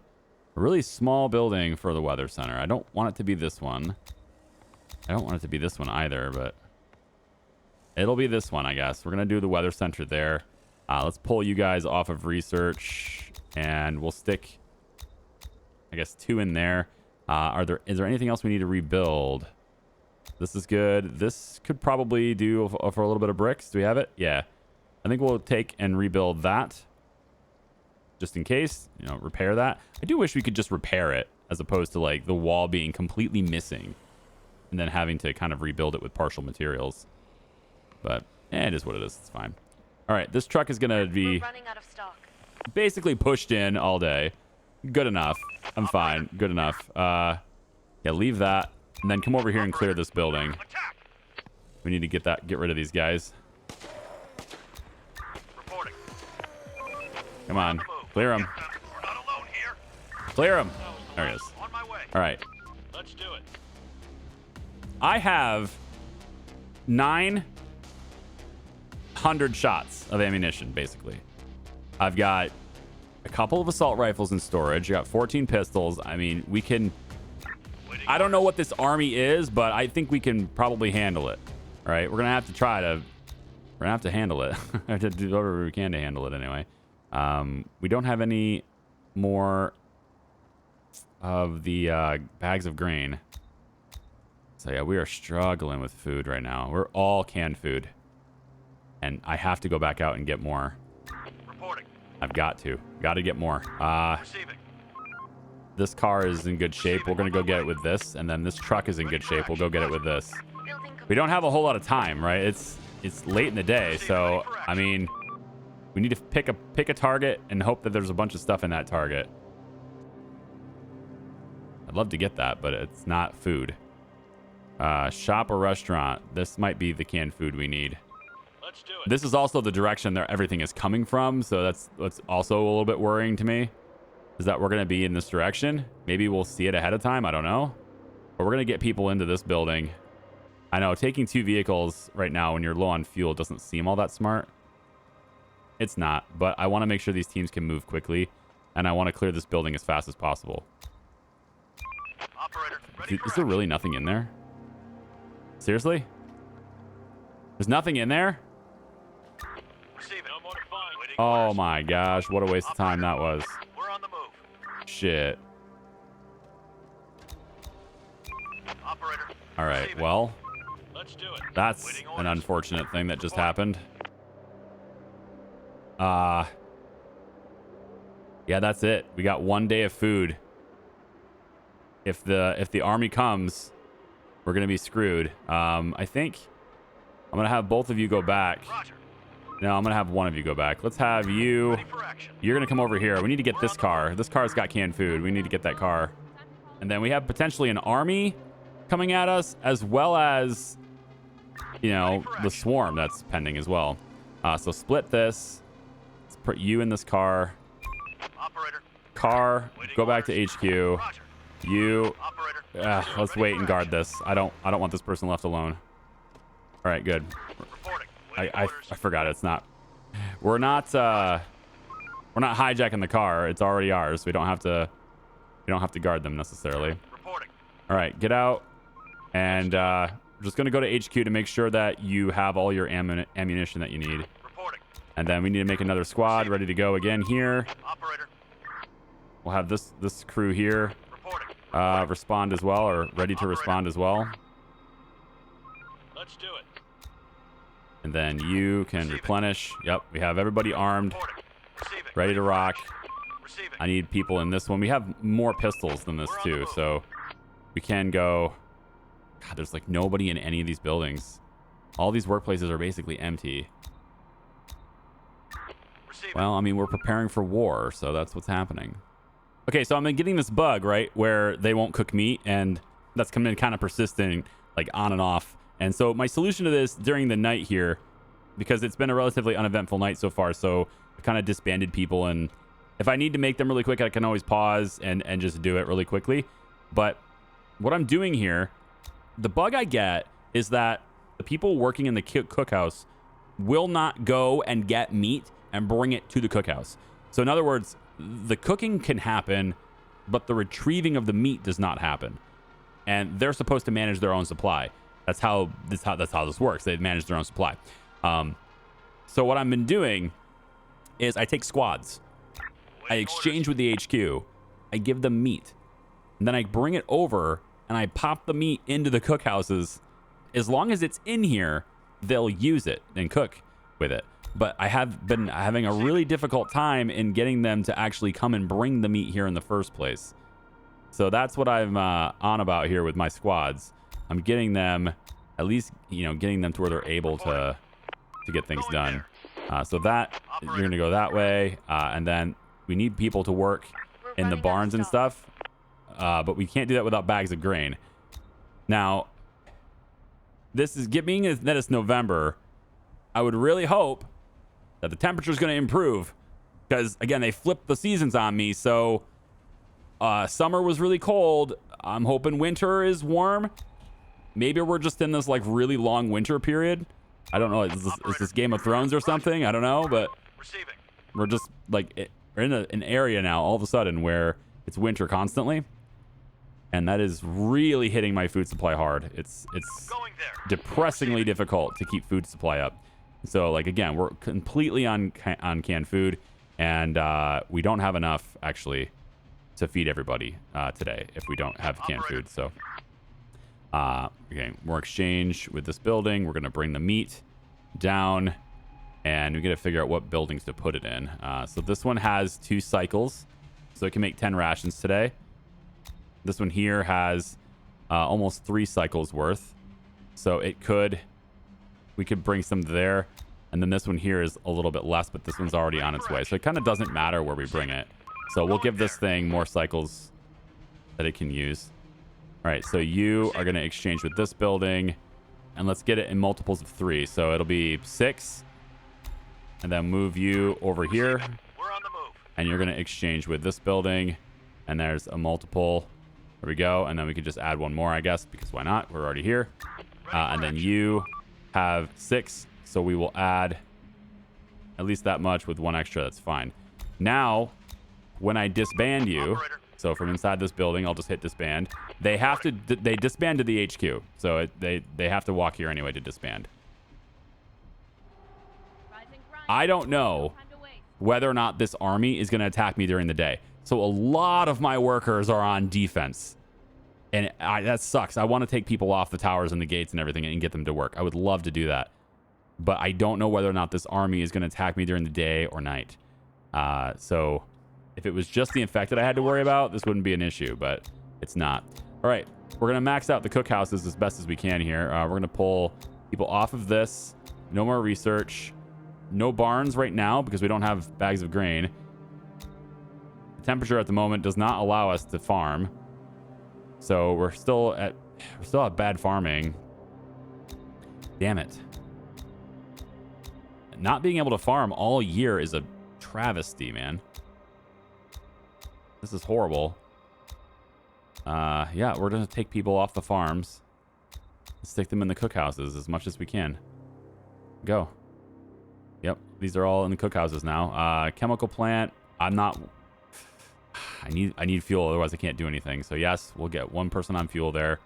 A really small building for the weather center. I don't want it to be this one. I don't want it to be this one either, but it'll be this one, I guess. We're going to do the weather center there. Let's pull you guys off of research, and we'll stick, I guess, 2 in there. Is there anything else we need to rebuild? This is good. This could probably do for a little bit of bricks. Do we have it? Yeah. I think we'll take and rebuild that just in case, you know, repair that. I do wish we could just repair it as opposed to like the wall being completely missing and then having to kind of rebuild it with partial materials. But it is what it is. It's fine. All right. This truck is going to be
running out of stock.
basically pushed in all day. Good enough. I'm fine. Good enough. Yeah, leave that. And then come over here and clear this building. We need to get rid of these guys.
Reporting.
Come on. Clear them.
We're not alone here.
Clear them. There he is.
On my way.
All right.
Let's do it.
I have 900 shots of ammunition, basically. I've got a couple of assault rifles in storage. I got 14 pistols. I mean, we can... I don't know what this army is, but I think we can probably handle it. All right, we're gonna have to try to. We're gonna have to handle it. I have to do whatever we can to handle it anyway. We don't have any more of the bags of grain. So yeah, we are struggling with food right now. We're all canned food, and I have to go back out and get more.
Reporting.
I've got to get more.
Receiving.
This car is in good shape. We're going to go get it with this. And then this truck is in good shape. We'll go get it with this. We don't have a whole lot of time, right? It's late in the day. So, I mean, we need to pick a target and hope that there's a bunch of stuff in that target. I'd love to get that, but it's not food. Shop or restaurant. This might be the canned food we need.
Let's do it.
This is also the direction that everything is coming from. So that's also a little bit worrying to me. Is that we're going to be in this direction. Maybe we'll see it ahead of time. I don't know. But we're going to get people into this building. I know taking 2 vehicles right now when you're low on fuel doesn't seem all that smart. It's not. But I want to make sure these teams can move quickly. And I want to clear this building as fast as possible.
Operator, ready
Dude,
for
is there really nothing in there? Seriously? There's nothing in there?
Receiving. No more to find. Waiting
Oh
orders.
my gosh. What a waste of time that was.
We're on the move.
Shit.
Operator.
All right.
Receiving.
Well,
Let's do it.
that's
Waiting
an
orders.
unfortunate thing that just happened. Yeah, that's it. We got 1 day of food. If the army comes, we're gonna be screwed. I think I'm gonna have both of you go back.
Roger.
No, I'm gonna have one of you go back. Let's have you.
Ready for action.
You're gonna come over here. We need to get this car. This car's got canned food. We need to get that car. And then we have potentially an army coming at us, as well as, you know, the swarm that's pending as well. So split this. Let's put you in this car.
Operator.
Car.
Waiting
Go back to
orders.
HQ.
Roger.
You.
Operator.
Let's wait and guard this. I don't want this person left alone. All right, good.
Reporting. Waiting
I
orders.
forgot it's not. We're not hijacking the car. It's already ours. We don't have to guard them necessarily.
Reporting.
All right, get out. And we're just going to go to HQ to make sure that you have all your ammunition that you need.
Reporting.
And then we need to make another squad ready to go again here.
Operator.
We'll have this crew here
Reporting.
respond as well, or ready to respond as well.
Let's do it.
And then you can replenish. Yep, we have everybody armed,
Reporting. Receiving.
ready to rock.
Receiving.
I need people in this one. We have more pistols than this too, so We can go. God, there's like nobody in any of these buildings. All these workplaces are basically empty.
Receiving.
Well, I mean, we're preparing for war, so that's what's happening. Okay, so I'm getting this bug, right, where they won't cook meat, and that's coming in kind of persistent, like on and off. And so my solution to this during the night here, because it's been a relatively uneventful night so far, so I kind of disbanded people, and if I need to make them really quick, I can always pause and just do it really quickly. But what I'm doing here, the bug I get is that the people working in the cookhouse will not go and get meat and bring it to the cookhouse. So in other words, the cooking can happen, but the retrieving of the meat does not happen. And they're supposed to manage their own supply. That's how this works. They manage their own supply. So what I've been doing is I take squads. I exchange with the HQ. I give them meat. And then I bring it over and I pop the meat into the cookhouses. As long as it's in here, they'll use it and cook with it. But I have been having a really difficult time in getting them to actually come and bring the meat here in the first place. So that's what I'm on about here with my squads. I'm getting them, at least, getting them to where they're able to get things done. So that, you're going to go that way. And then we need people to work in the barns and stuff. But we can't do that without bags of grain. Now, this is being that it's November. I would really hope that the temperature is going to improve, because again, they flipped the seasons on me. So summer was really cold. I'm hoping winter is warm. Maybe we're just in this like really long winter period. I don't know. Is this Game of Thrones or something? I don't know, but
Receiving.
we're just like we're in an area now all of a sudden where it's winter constantly. And that is really hitting my food supply hard. It's
Going there.
depressingly difficult to keep food supply up. So, like, again, we're completely on canned food, and we don't have enough, actually, to feed everybody today if we don't have canned food. So, okay, more exchange with this building. We're going to bring the meat down, and we got to figure out what buildings to put it in. So this one has 2 cycles, so it can make 10 rations today. This one here has almost 3 cycles worth. So we could bring some there. And then this one here is a little bit less, but this one's already on its way. So it kind of doesn't matter where we bring it. So we'll give this thing more cycles that it can use. All right, so you are going to exchange with this building. And let's get it in multiples of 3. So it'll be 6. And then move you over here.
We're on the move.
And you're going to exchange with this building. And there's a multiple. There we go. And then we could just add one more, I guess, because why not? We're already here. And then you have 6. So we will add at least that much with 1 extra. That's fine. Now, when I disband you, so from inside this building, I'll just hit disband. They have to, they disband to the HQ. So they have to walk here anyway to disband. I don't know whether or not this army is going to attack me during the day. So a lot of my workers are on defense. And that sucks. I want to take people off the towers and the gates and everything and get them to work. I would love to do that. But I don't know whether or not this army is going to attack me during the day or night. So if it was just the infected I had to worry about, this wouldn't be an issue, but it's not. All right, we're going to max out the cookhouses as best as we can here. We're going to pull people off of this. No more research. No barns right now because we don't have bags of grain. The temperature at the moment does not allow us to farm. So we're still at bad farming. Damn it. Not being able to farm all year is a travesty, man. This is horrible. Yeah, we're going to take people off the farms. Stick them in the cookhouses as much as we can. Go. Yep, these are all in the cookhouses now. Chemical plant. I'm not... I need fuel, otherwise I can't do anything. So yes, we'll get 1 person on fuel there.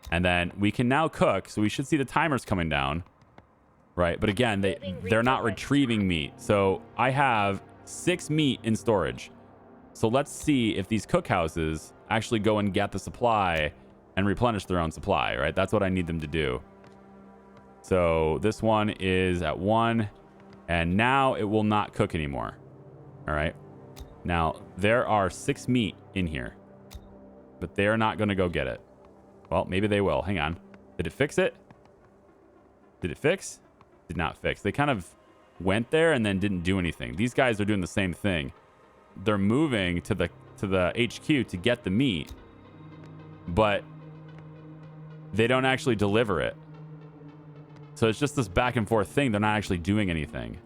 And then we can now cook. So we should see the timers coming down. Right, but again, they're not retrieving meat. So I have 6 meat in storage. So let's see if these cookhouses actually go and get the supply and replenish their own supply, right? That's what I need them to do. So this one is at 1, and now it will not cook anymore. All right. Now, there are 6 meat in here, but they're not going to go get it. Well, maybe they will. Hang on. Did it fix it? Did it fix? Did not fix. They kind of went there and then didn't do anything. These guys are doing the same thing. They're moving to the HQ to get the meat, but they don't actually deliver it. So it's just this back and forth thing. They're not actually doing anything.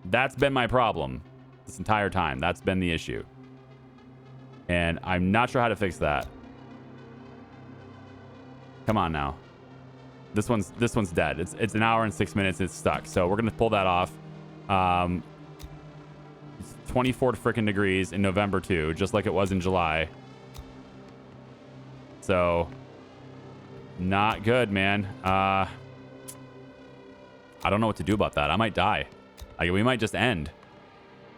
That's been my problem this entire time. That's been the issue. And I'm not sure how to fix that. Come on now. This one's dead. It's an hour and 6 minutes. It's stuck. So we're gonna pull that off. It's 24 freaking degrees in November too, just like it was in July. So not good, man. I don't know what to do about that. I might die. Like, we might just end.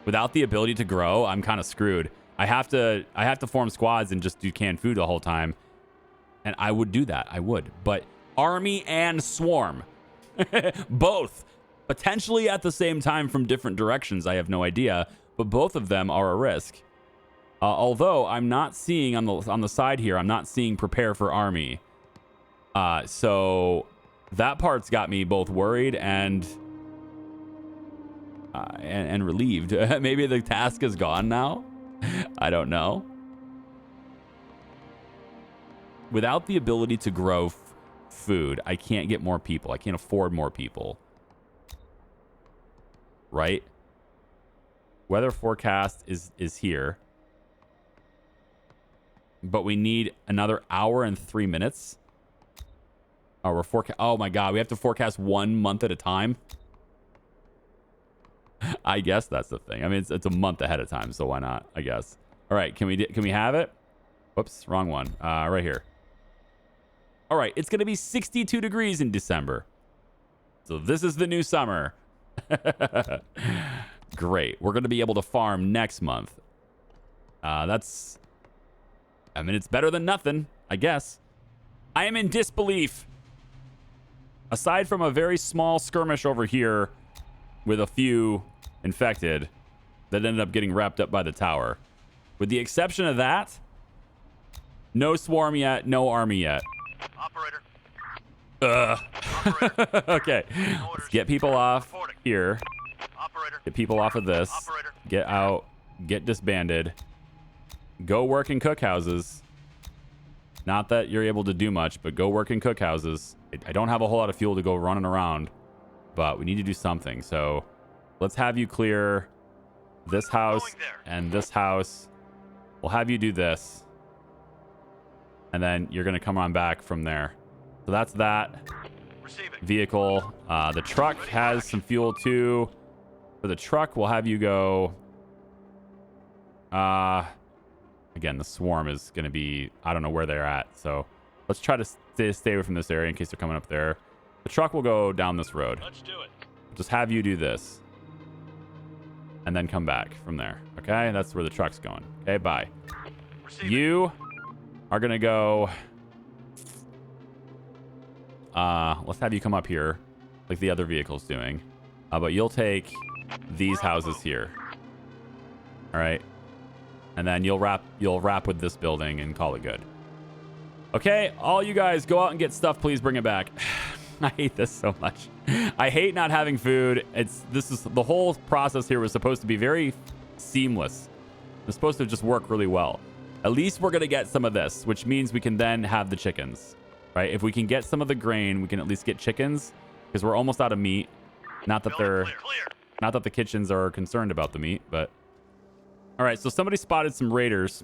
Without the ability to grow, I'm kind of screwed. I have to form squads and just do canned food the whole time. And I would do that. I would. But army and swarm. Both. Potentially at the same time from different directions. I have no idea. But both of them are a risk. Although I'm not seeing on the side here, I'm not seeing prepare for army. So that part's got me both worried and relieved. Maybe the task is gone now. I don't know. Without the ability to grow food, I can't get more people. I can't afford more people. Right? Weather forecast is here. But we need another hour and 3 minutes. Oh, oh my God, we have to forecast 1 month at a time. I guess that's the thing. I mean, it's a month ahead of time, so why not? I guess. All right, can we have it? Whoops, wrong one. Right here. All right, it's gonna be 62 degrees in December. So this is the new summer. Great. We're gonna be able to farm next month. It's better than nothing, I guess. I am in disbelief. Aside from a very small skirmish over here with a few infected that ended up getting wrapped up by the tower. With the exception of that, no swarm yet, no army yet.
Operator.
Operator. Okay. Let's get people off here.
Operator.
Get people off of this.
Operator.
Get out. Get disbanded. Go work in cookhouses. Not that you're able to do much, but go work in cookhouses. I don't have a whole lot of fuel to go running around, but we need to do something. So let's have you clear this house and this house. We'll have you do this. And then you're going to come on back from there. So that's that vehicle. The truck has some fuel too. For the truck, we'll have you go. Again, the swarm is going to be, I don't know where they're at. So let's try to stay away from this area in case they're coming up there. The truck will go down this road.
Let's do it.
Just have you do this. And then come back from there. Okay? That's where the truck's going. Okay, bye. You are going to go. Let's have you come up here like the other vehicle's doing. But you'll take these houses here. All right. And then you'll wrap with this building and call it good. Okay, all you guys go out and get stuff. Please bring it back. I hate this so much. I hate not having food. The whole process here was supposed to be very seamless. It's supposed to just work really well. At least we're gonna get some of this, which means we can then have the chickens, right? If we can get some of the grain, we can at least get chickens because we're almost out of meat. Not that not that the kitchens are concerned about the meat, but. All right, so somebody spotted some raiders.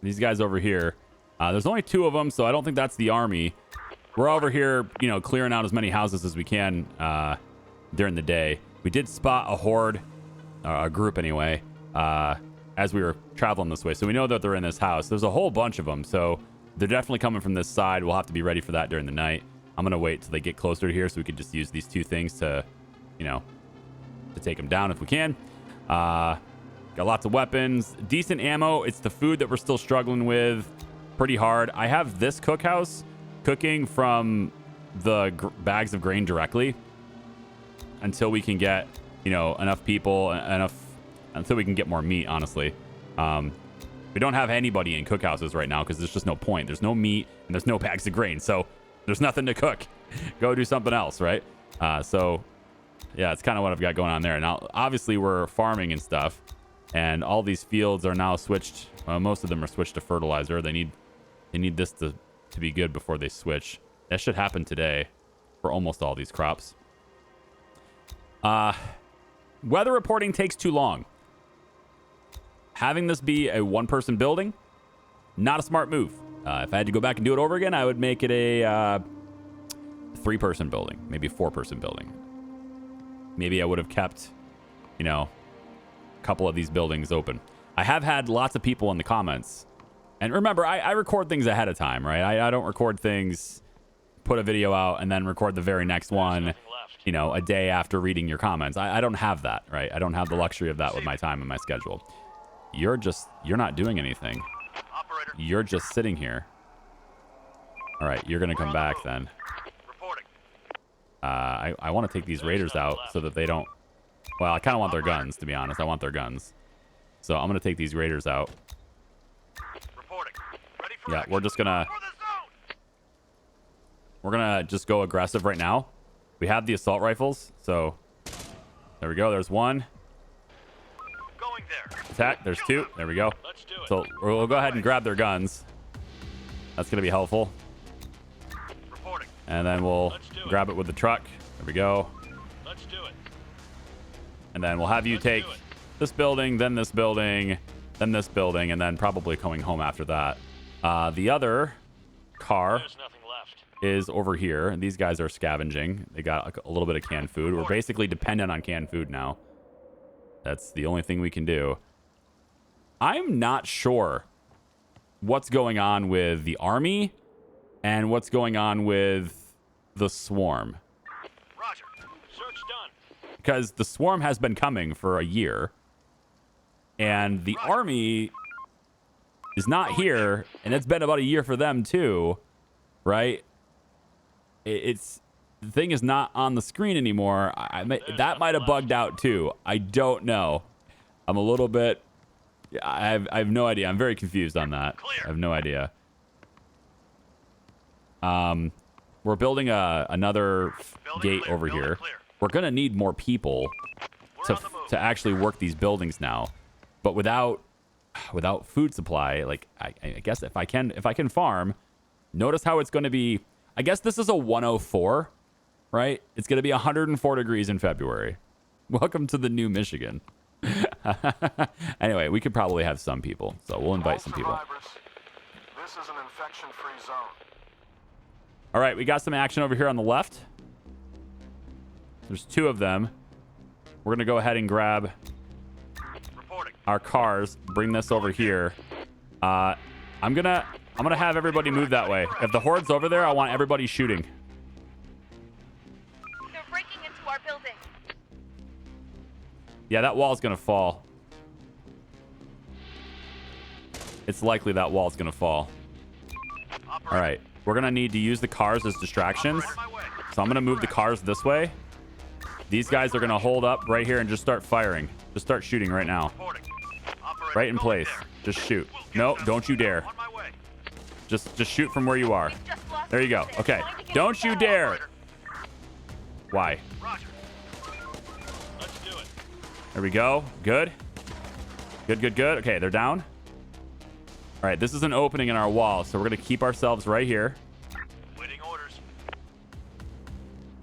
These guys over here. There's only 2 of them, so I don't think that's the army. We're over here, clearing out as many houses as we can during the day. We did spot a horde, a group anyway, as we were traveling this way. So we know that they're in this house. There's a whole bunch of them, so they're definitely coming from this side. We'll have to be ready for that during the night. I'm going to wait till they get closer to here so we can just use these 2 things to, to take them down if we can. Got lots of weapons, decent ammo. It's the food that we're still struggling with pretty hard. I have this cookhouse cooking from the bags of grain directly until we can get, enough people, until we can get more meat, honestly. We don't have anybody in cookhouses right now because there's just no point. There's no meat and there's no bags of grain. So there's nothing to cook. Go do something else, right? So, yeah, it's kind of what I've got going on there. Now, obviously, we're farming and stuff. And all these fields are now switched. Most of them are switched to fertilizer. They need this to be good before they switch. That should happen today for almost all these crops. Weather reporting takes too long. Having this be a one-person building, not a smart move. If I had to go back and do it over again, I would make it a three-person building, maybe a four-person building. Maybe I would have kept, a couple of these buildings open. I have had lots of people in the comments. And remember, I record things ahead of time, right? I don't record things, put a video out, and then record the very next one, a day after reading your comments. I don't have that, right? I don't have the luxury of that with my time and my schedule. You're not doing anything.
Operator.
You're just sitting here. All right, you're going to come back then.
Reporting.
I want to take these raiders out so that they don't... Well, I kind of want their guns, to be honest. I want their guns. So I'm going to take these raiders out.
Reporting. Ready for
Yeah,
action.
we're just going to...
For the zone.
We're going to just go aggressive right now. We have the assault rifles, so... There we go. There's one.
Going there.
Attack. There's two. There we go.
Let's do it.
So we'll go ahead and grab their guns. That's going to be helpful.
Reporting.
And then we'll grab it with the truck. There we go.
Let's do it.
And then we'll have you take this building, then this building, then this building, and then probably going home after that. The other car
There's nothing left.
is over here, and these guys are scavenging. They got a little bit of canned food. We're basically dependent on canned food now. That's the only thing we can do. I'm not sure what's going on with the army and what's going on with the swarm.
Roger. Search done.
Because the swarm has been coming for a year, and the army is not here, and it's been about a year for them too, right? It's the thing is not on the screen anymore. That might have bugged out too. I don't know. I'm a little bit... I have no idea. I'm very confused on that. I have no idea. We're building another gate over here. We're going to need more people to actually work these buildings now. But without food supply, like I guess if I can farm, notice how it's going to be. I guess this is a 104, right? It's going to be 104 degrees in February. Welcome to the new Michigan. Anyway, we could probably have some people, so we'll invite some people.
This is an infection-free zone.
All right, we got some action over here on the left. There's two of them. We're gonna go ahead and grab our cars, bring this over here. I'm gonna have everybody move that way. If the horde's over there, I want everybody shooting.
They're breaking into our building.
Yeah, that wall's gonna fall. It's likely that wall's gonna fall. All right, we're gonna need to use the cars as distractions. So I'm gonna move the cars this way. These guys are gonna hold up right here and just start firing. Just start shooting right now. Right in place. Just shoot. No, don't you dare. Just shoot from where you are. There you go. Okay. Don't you dare. Why? There we go. Good. Good. Okay, they're down. All right, this is an opening in our wall, so we're going to keep ourselves right here.
Waiting orders.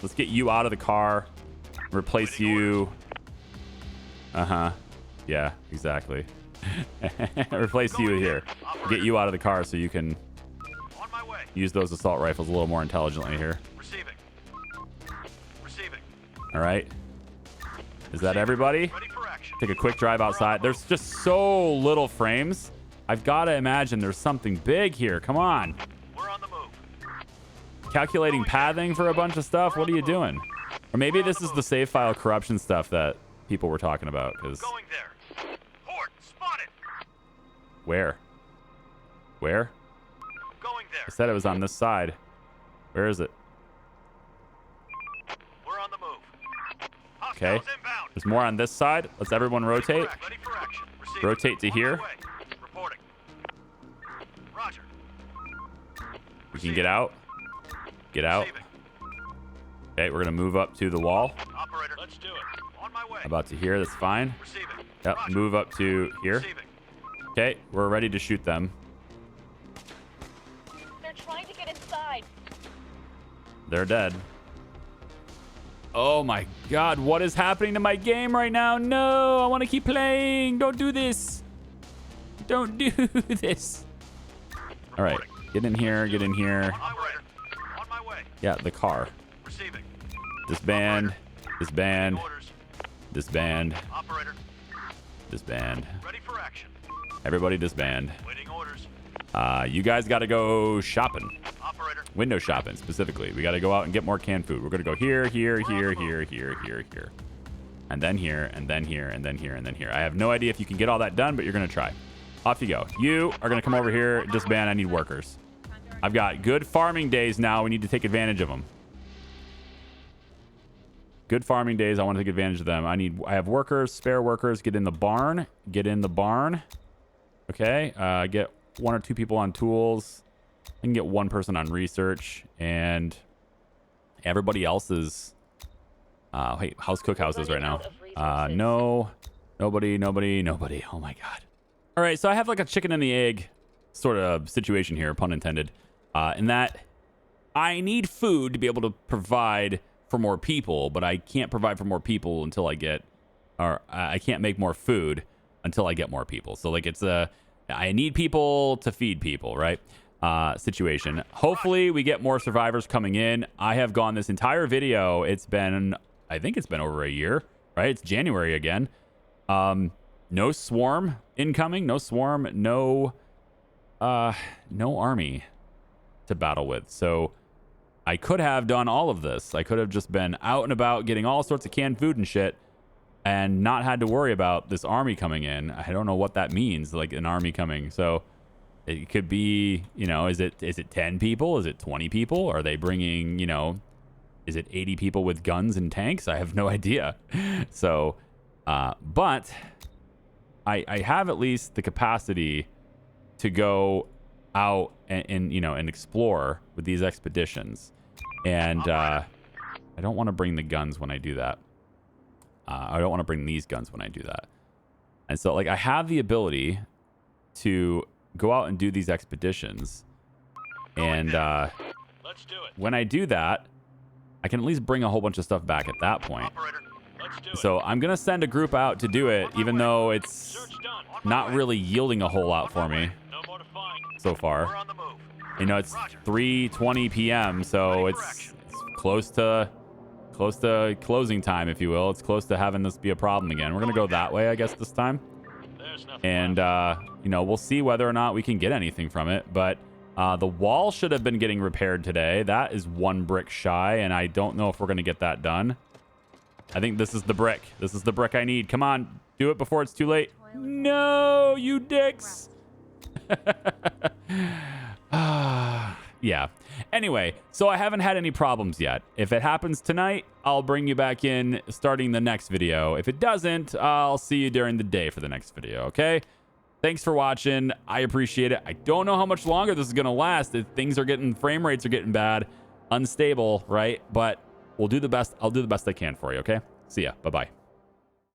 Let's get you out of the car. Replace you. Uh-huh. Yeah, exactly. Replace you here. Get you out of the car so you can
On my way.
use those assault rifles a little more intelligently here.
Receiving. Receiving.
All right. Is that everybody?
Ready for action.
Take a quick drive outside. There's just so little frames. I've got to imagine there's something big here. Come on.
We're on the move.
Calculating pathing for a bunch of stuff. What are you doing? Or maybe this is the save file corruption stuff that people were talking about. Because
Going there. Horde spotted.
where? Where?
Going
I
there.
said it was on this side. Where is it?
We're on the move.
Okay.
Hostiles inbound.
There's more on this side. Let's everyone rotate.
Ready for action. Receiving.
Rotate to
On
here.
my way. Reporting.
We can get out. Get out. Okay, we're gonna move up to the wall.
Operator, let's do it. On my way.
About to here, that's fine.
Receiving.
Yep,
Roger.
move up to here.
Receiving.
Okay, we're ready to shoot them.
They're trying to get inside.
They're dead. Oh my god, what is happening to my game right now? No, I want to keep playing. Don't do this. Don't do this. All right, get in here, get in here.
Operator, on my way.
Yeah, the car.
Receiving.
Disband, disband,
Orders.
disband,
Operator,
disband.
ready for action.
Everybody disband.
Waiting orders.
You guys got to go shopping.
Operator,
Window shopping specifically. We got to go out and get more canned food. We're going to go here, here, here, here, here, here, here. And then here, and then here, and then here, and then here. I have no idea if you can get all that done, but you're going to try. Off you go. You are going to come over here. Disband. I need workers. I've got good farming days now. We need to take advantage of them. Good farming days. I want to take advantage of them. I have workers, spare workers. Get in the barn. Get in the barn. Okay. Get 1 or 2 people on tools. I can get 1 person on research, and everybody else is wait, how's cookhouses right now? No, nobody. Oh my god. All right, so I have like a chicken and the egg sort of situation here, pun intended, in that I need food to be able to provide for more people, but I can't provide for more people until I get, or I can't make more food until I get more people. So like it's I need people to feed people, right? Situation. Hopefully we get more survivors coming in. I have gone this entire video. I think it's been over a year, right? It's January again. No swarm incoming, no swarm, no army to battle with. So I could have done all of this. I could have just been out and about getting all sorts of canned food and shit and not had to worry about this army coming in. I don't know what that means, like an army coming. So it could be, is it 10 people? Is it 20 people? Are they bringing, is it 80 people with guns and tanks? I have no idea. So, but I have at least the capacity to go out and explore with these expeditions. And I don't want to bring the guns when I do that. I don't want to bring these guns when I do that. And so, like, I have the ability to go out and do these expeditions. And
let's do it.
when I do that, I can at least bring a whole bunch of stuff back at that point.
Operator, let's do it.
So I'm going to send a group out to do it, even though it's
Search done. On my
not
way.
really yielding a whole lot for me
No more to find.
so
We're
far.
on the move.
It's 3:20 p.m., so it's close to closing time, if you will. It's close to having this be a problem again. We're going to go that way, I guess, this time.
There's nothing
And,
left.
we'll see whether or not we can get anything from it. But the wall should have been getting repaired today. That is 1 brick shy, and I don't know if we're going to get that done. I think this is the brick. This is the brick I need. Come on. Do it before it's too late. No, you dicks. Yeah. Anyway, so I haven't had any problems yet. If it happens tonight, I'll bring you back in starting the next video. If it doesn't, I'll see you during the day for the next video, okay? Thanks for watching. I appreciate it. I don't know how much longer this is going to last. Frame rates are getting bad, unstable, right? But we'll do the best. I'll do the best I can for you, okay? See ya. Bye-bye.